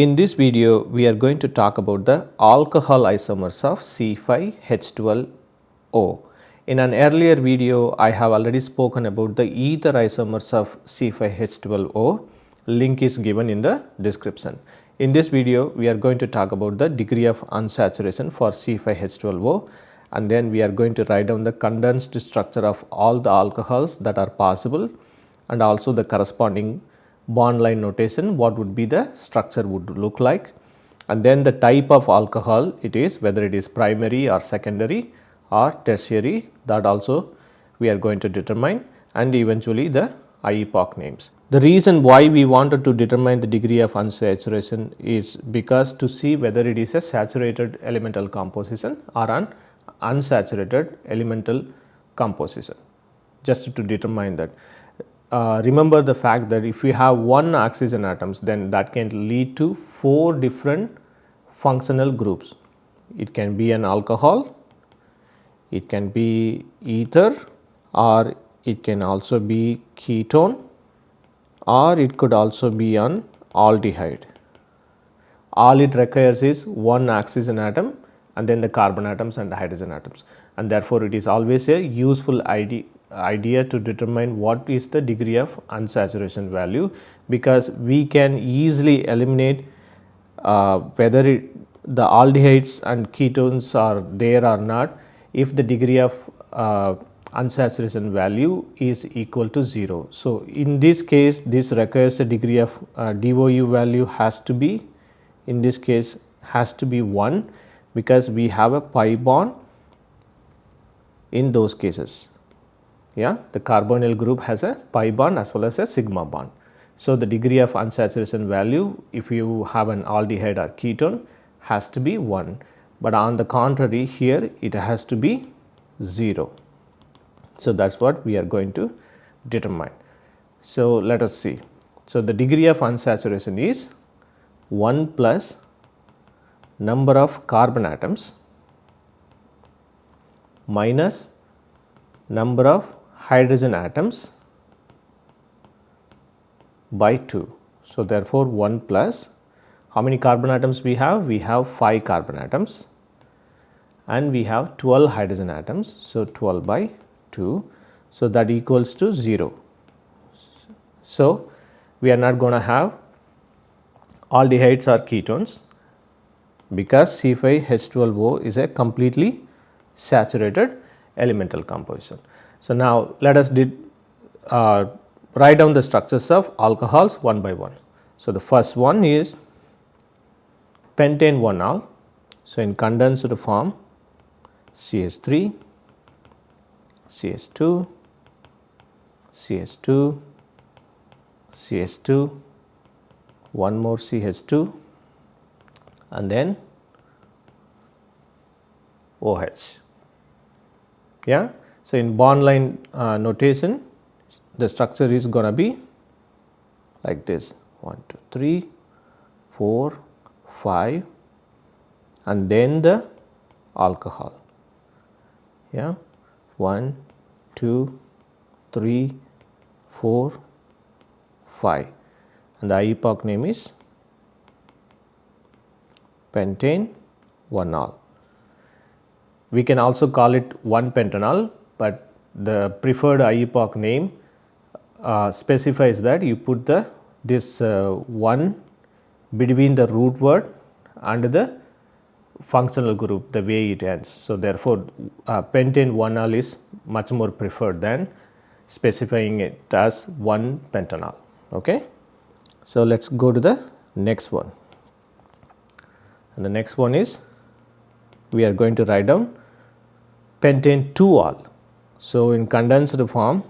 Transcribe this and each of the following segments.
In this video, we are going to talk about the alcohol isomers of C5H12O. In an earlier video, I have already spoken about the ether isomers of C5H12O. Link is given in the description. In this video, we are going to talk about the degree of unsaturation for C5H12O, and then we are going to write down the condensed structure of all the alcohols that are possible and also the corresponding bond line notation, what would be the structure would look like, and then the type of alcohol it is, whether it is primary or secondary or tertiary, that also we are going to determine, and eventually the IUPAC names. The reason why we wanted to determine the degree of unsaturation is because to see whether it is a saturated elemental composition or an unsaturated elemental composition, just to determine that. Remember the fact that if we have one oxygen atoms, then that can lead to 4 different functional groups. It can be an alcohol, it can be ether, or it can also be ketone, or it could also be an aldehyde. All it requires is one oxygen atom and then the carbon atoms and the hydrogen atoms, and therefore it is always a useful idea to determine what is the degree of unsaturation value, because we can easily eliminate whether the aldehydes and ketones are there or not if the degree of unsaturation value is equal to 0. So, in this case this requires a degree of DOU value has to be, in this case has to be 1, because we have a pi bond in those cases. Yeah, the carbonyl group has a pi bond as well as a sigma bond. So, the degree of unsaturation value if you have an aldehyde or ketone has to be 1, but on the contrary here it has to be 0. So, that is what we are going to determine. So, let us see. So, the degree of unsaturation is 1 plus number of carbon atoms minus number of hydrogen atoms by 2. So, therefore, 1 plus how many carbon atoms we have? We have 5 carbon atoms and we have 12 hydrogen atoms. So, 12 by 2. So, that equals to 0. So, we are not going to have aldehydes or ketones because C5H12O is a completely saturated elemental composition. So, now let us write down the structures of alcohols one by one. So, the first one is pentane 1-ol. So, in condensed form CH3, CH2, CH2, CH2, one more CH2 and then OH. Yeah. So, in bond line notation the structure is going to be like this 1, 2, 3, 4, 5 and then the alcohol. Yeah, 1, 2, 3, 4, 5 and the IUPAC name is pentane 1-ol. We can also call it 1-pentanol, but the preferred IUPAC name specifies that you put this 1 between the root word and the functional group, the way it ends. So, therefore, pentane 1-ol is much more preferred than specifying it as 1-pentanol. Okay. So, let us go to the next one, and the next one is we are going to write down pentane 2-ol. So, in condensed form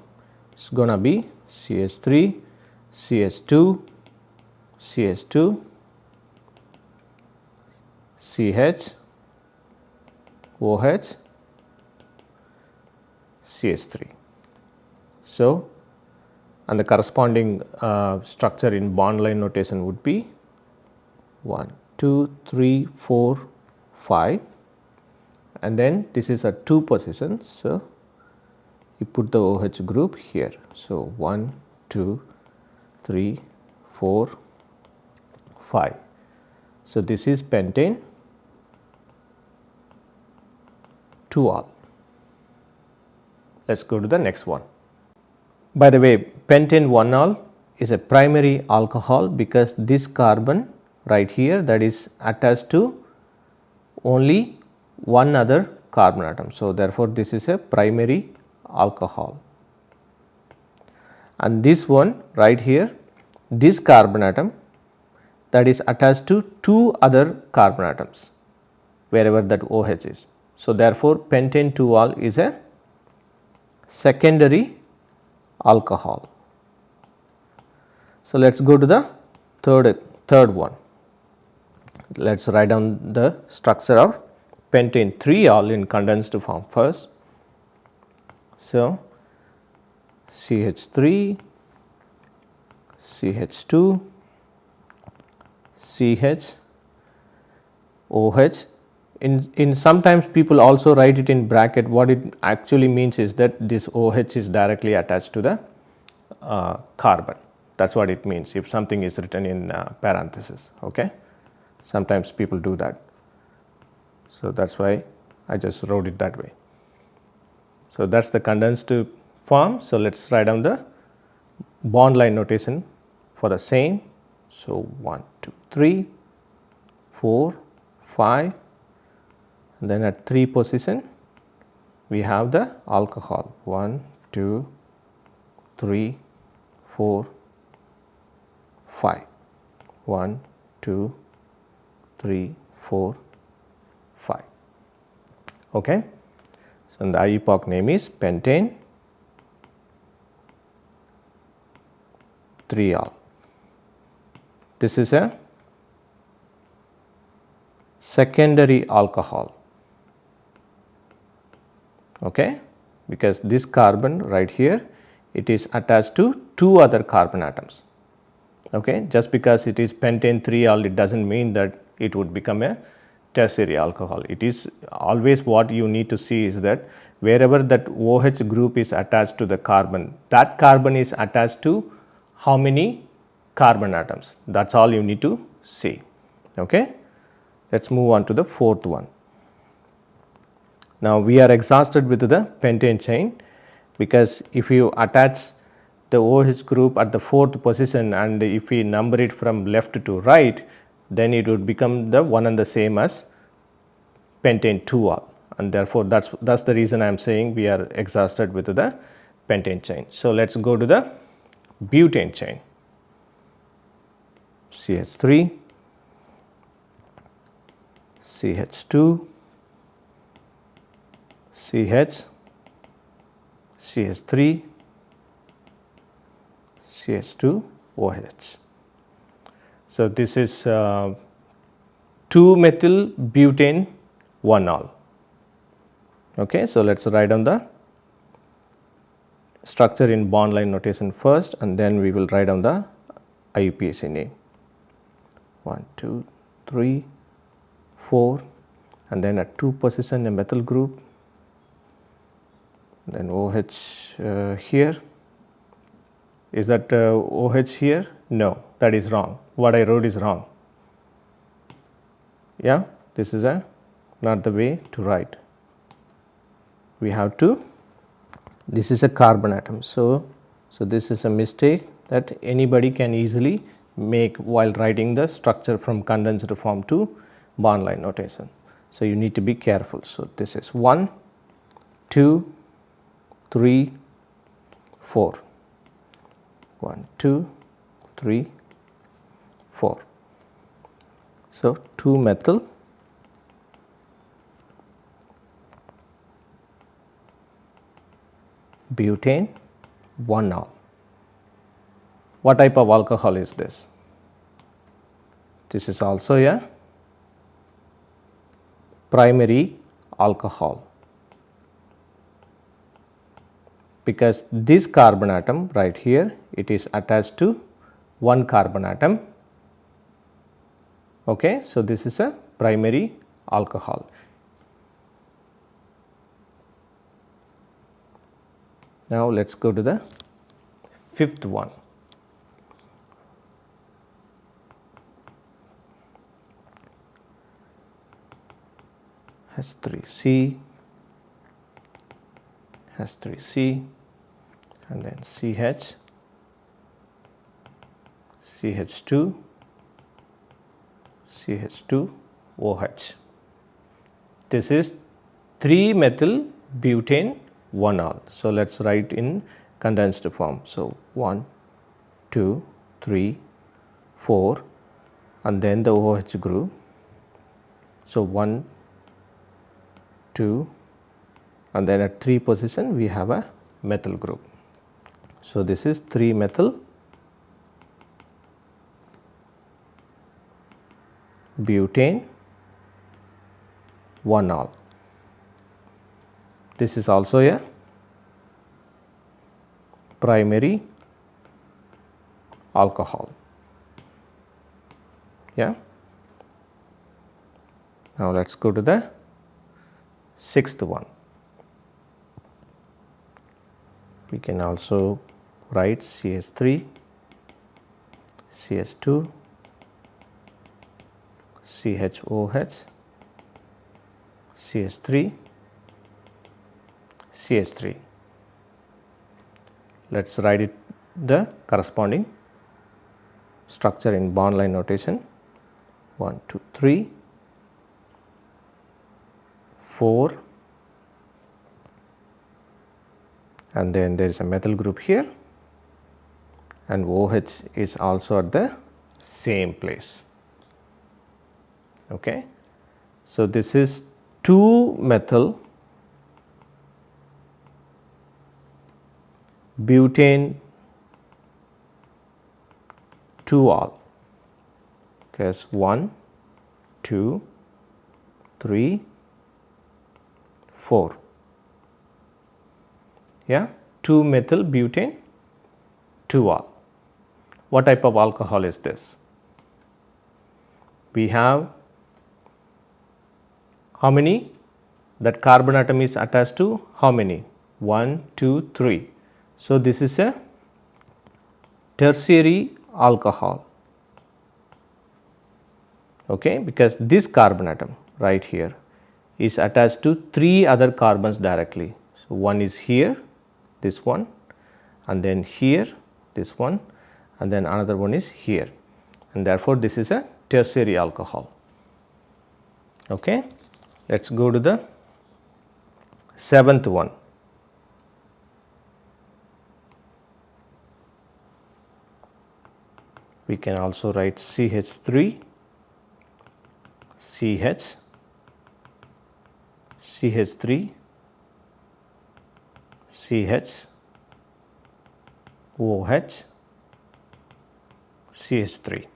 it is going to be CH3, CH2, CH2, CH, OH, CH3. So, and the corresponding structure in bond line notation would be 1, 2, 3, 4, 5 and then this is at 2 position. So, you put the OH group here. So, 1, 2, 3, 4, 5. So, this is pentane 2-ol. Let us go to the next one. By the way, pentane 1-ol is a primary alcohol because this carbon right here, that is attached to only one other carbon atom. So, therefore, this is a primary alcohol, and this one right here, this carbon atom, that is attached to two other carbon atoms wherever that OH is. So, therefore, pentane 2-ol is a secondary alcohol. So, let us go to the third one. Let us write down the structure of pentane 3-ol in condensed form first. So, CH3, CH2, CH, OH. In sometimes people also write it in bracket. What it actually means is that this OH is directly attached to the carbon. That is what it means if something is written in parenthesis. Okay? Sometimes people do that. So, that is why I just wrote it that way. So, that is the condensed form. So, let us write down the bond line notation for the same. So, 1, 2, 3, 4, 5, and then at 3 position we have the alcohol 1, 2, 3, 4, 5, 1, 2, 3, 4, 5. Okay. So, and the IUPAC name is pentane 3-ol. This is a secondary alcohol. Okay, because this carbon right here, it is attached to two other carbon atoms. Okay, just because it is pentane 3-ol, it does not mean that it would become a tertiary alcohol. It is always what you need to see is that wherever that OH group is attached to the carbon, that carbon is attached to how many carbon atoms. That is all you need to see. Okay. Let us move on to the fourth one. Now, we are exhausted with the pentane chain, because if you attach the OH group at the fourth position and if we number it from left to right, then it would become the one and the same as pentane 2-ol, and therefore, that is the reason I am saying we are exhausted with the pentane chain. So, let us go to the butane chain. CH3, CH2, CH, CH3, CH2, OH. So, this is 2-methyl butane 1-ol. Okay. So, let us write down the structure in bond line notation first, and then we will write down the IUPAC name. 1, 2, 3, 4, and then at 2 position a methyl group, then OH here. Is that OH here? No, that is wrong. What I wrote is wrong. Yeah, this is not the way to write. We have to, this is a carbon atom. So, this is a mistake that anybody can easily make while writing the structure from condensed form to bond line notation. So, you need to be careful. So, this is 1, 2, 3, 4. 1, 2, 3, 4. So, 2-methyl butane 1-ol. What type of alcohol is this? This is also a primary alcohol, because this carbon atom right here, it is attached to one carbon atom. Okay. So, this is a primary alcohol. Now, let us go to the fifth one. H3C, H3C, and then CH, CH2, CH2OH. This is 3-methyl butane 1-ol. So let's write in condensed form. So 1, 2, 3, 4, and then the OH group. So 1, 2, and then at 3 position we have a methyl group. So this is 3-methyl butane 1-ol. This is also a primary alcohol. Yeah. Now let's go to the 6th one. We can also write CH3, CH2, CHOH, CH3, CH3. Let's write it the corresponding structure in bond line notation. 1, 2, 3, 4, and then there is a methyl group here, and OH is also at the same place. Okay. So this is 2-methyl butane 2-ol. Case 1, 2, 3, 4. Yeah, 2-methyl butane 2-ol. What type of alcohol is this? We have how many? That carbon atom is attached to how many? 1, 2, 3. So this is a tertiary alcohol. Okay, because this carbon atom right here is attached to 3 other carbons directly. So one is here, this one, and then here, this one, and then another one is here, and therefore this is a tertiary alcohol. Okay. Let's go to the 7th one. We can also write CH3, CH, CH3, CH, OH, CH3.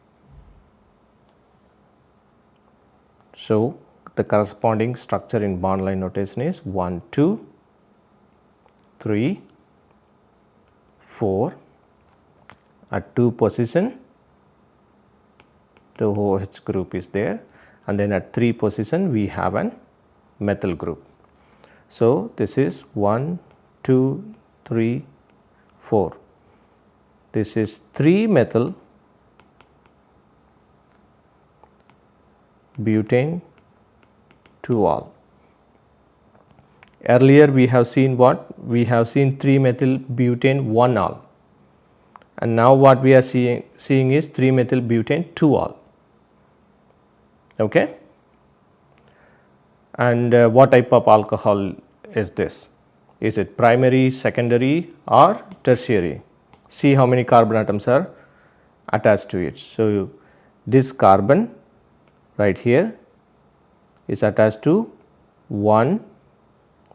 So the corresponding structure in bond line notation is 1, 2, 3, 4. At 2 position the OH group is there, and then at 3 position we have an methyl group. So this is 1, 2, 3, 4. This is 3-methyl butane 2-ol. Earlier we have seen what? We have seen 3-methyl butane 1-ol, and now what we are seeing is 3-methyl butane 2-ol. Okay. And what type of alcohol is this? Is it primary, secondary, or tertiary? See how many carbon atoms are attached to it. So this carbon right here is attached to 1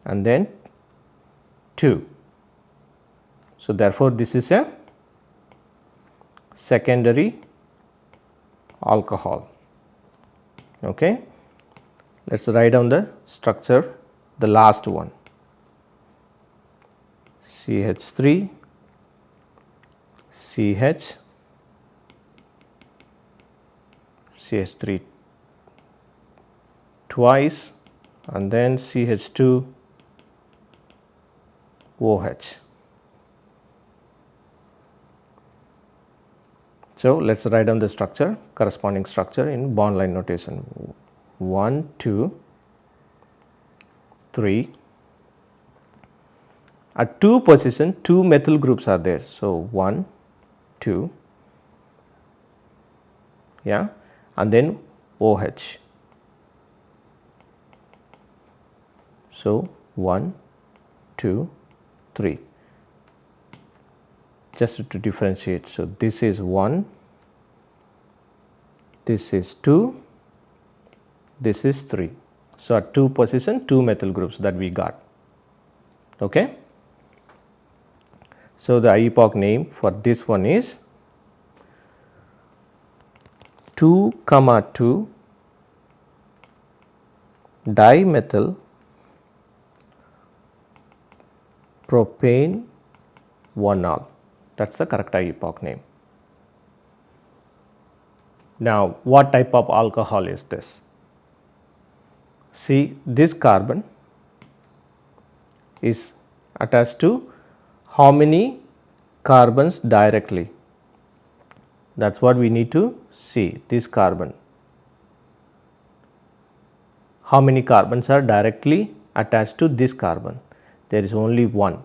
and then 2. So therefore this is a secondary alcohol. Okay. Let's write down the structure, the last one. CH3, CH, CH3 twice, and then CH2 OH. So let's write down the structure, corresponding structure in bond line notation. 1, 2, 3. At 2 position, 2 methyl groups are there. So, 1, 2, yeah, and then OH. So, 1, 2, 3. Just to differentiate. So, this is 1, this is 2, this is 3. So, at 2 position, 2 methyl groups that we got. Okay. So, the IUPAC name for this one is 2,2 dimethyl propane 1-ol. That is the correct IUPAC name. Now, what type of alcohol is this? See, this carbon is attached to how many carbons directly? That is what we need to see, this carbon. How many carbons are directly attached to this carbon? There is only one.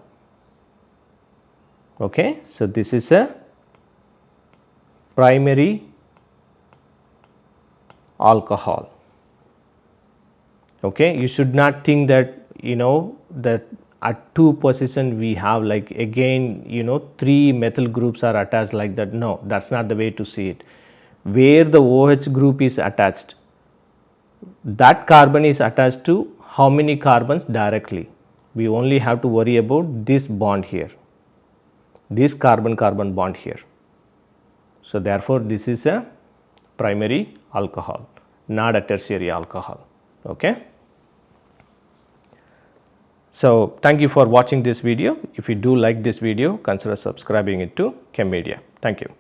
Okay. So, this is a primary alcohol. Okay. You should not think that that at 2 position we have like again 3 methyl groups are attached like that. No, that is not the way to see it. Where the OH group is attached, that carbon is attached to how many carbons directly. We only have to worry about this bond here, this carbon-carbon bond here. So, therefore, this is a primary alcohol, not a tertiary alcohol. Okay. So, thank you for watching this video. If you do like this video, consider subscribing it to Chem Media. Thank you.